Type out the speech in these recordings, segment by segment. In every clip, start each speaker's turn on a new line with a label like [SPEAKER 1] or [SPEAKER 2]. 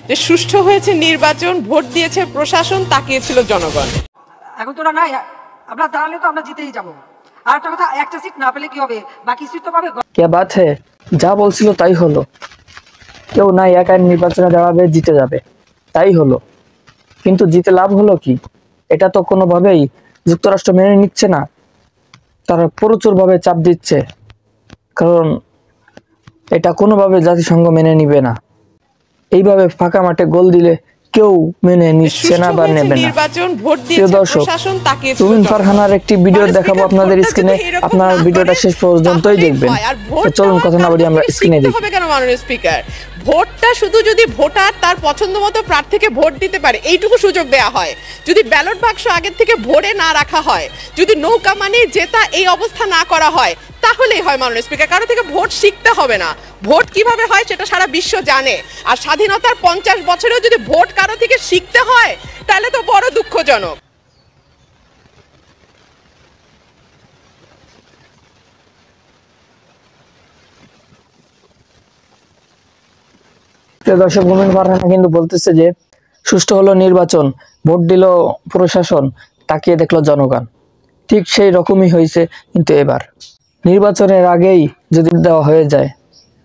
[SPEAKER 1] যে সুষ্ঠু হয়েছে নির্বাচন, ভোট দিয়েছে প্রশাসন, তাকিয়েছিল জনগণ।
[SPEAKER 2] এখন তো নাই, আমরা দাঁড়ালে তো আমরা জিতেই যাবো। আর একটা কথা, একটা সিট না পেলে কি হবে, বাকি সিট তো পাবে।
[SPEAKER 3] কে বাত হে, যা বলছিল তাই হলো। কেউ নাই একাই নির্বাচনে দাঁড়াবে, জিতে যাবে, তাই হলো। কিন্তু জিতে লাভ হলো কি? এটা তো কোনোভাবেই যুক্তরাষ্ট্র মেনে নিচ্ছে না, তারা প্রচুরভাবে চাপ দিচ্ছে, কারণ এটা কোনোভাবে জাতিসংঘ মেনে নিবে না। এইভাবে ফাঁকা মাঠে গোল দিলে কেউ মেনে নিচ্ছে না বা নেবে না। প্রিয় দর্শক, তুমিন ফারহানার একটি ভিডিও দেখাবো আপনাদের স্ক্রিনে, আপনার ভিডিওটা শেষ পর্যন্তই দেখবেন। চলুন কথা না বলি, আমরা স্ক্রিনে দেখি।
[SPEAKER 1] কেন মাননীয় স্পিকার, ভোটটা শুধু যদি ভোটার তার পছন্দ মতো প্রার্থীকে ভোট দিতে পারে এইটুকু সুযোগ দেয়া হয়, যদি ব্যালট বাক্স আগের থেকে ভরে না রাখা হয়, যদি নৌকা মানে জেতা এই অবস্থা না করা হয়, তাহলেই হয় মাননীয় স্পিকার। কারো থেকে ভোট শিখতে হবে না, ভোট কিভাবে হয় সেটা সারা বিশ্ব জানে। আর স্বাধীনতার 50 বছরেও যদি ভোট কারো থেকে শিখতে হয়, তাহলে তো বড় দুঃখজনক।
[SPEAKER 3] দর্শক, তুমিন ফারহানা কিন্তু বলতেছে যে সুষ্ঠু হলো নির্বাচন, ভোট দিল প্রশাসন, তাকিয়ে দেখলো জনগণ। ঠিক সেই রকমই হয়েছে। কিন্তু এবার নির্বাচনের আগেই যদি দেওয়া হয়ে যায়,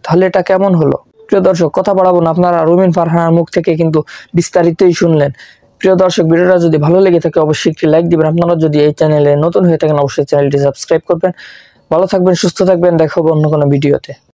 [SPEAKER 3] তাহলে এটা কেমন হলো? প্রিয় দর্শক, কথা বাড়াবো না, আপনারা তুমিন ফারহানার মুখ থেকে কিন্তু বিস্তারিতই শুনলেন। প্রিয় দর্শক, ভিডিওটা যদি ভালো লেগে থাকে অবশ্যই একটি লাইক দিবেন। আপনারা যদি এই চ্যানেলে নতুন হয়ে থাকেন অবশ্যই চ্যানেলটি সাবস্ক্রাইব করবেন। ভালো থাকবেন, সুস্থ থাকবেন, দেখা হবে অন্য কোনো ভিডিওতে।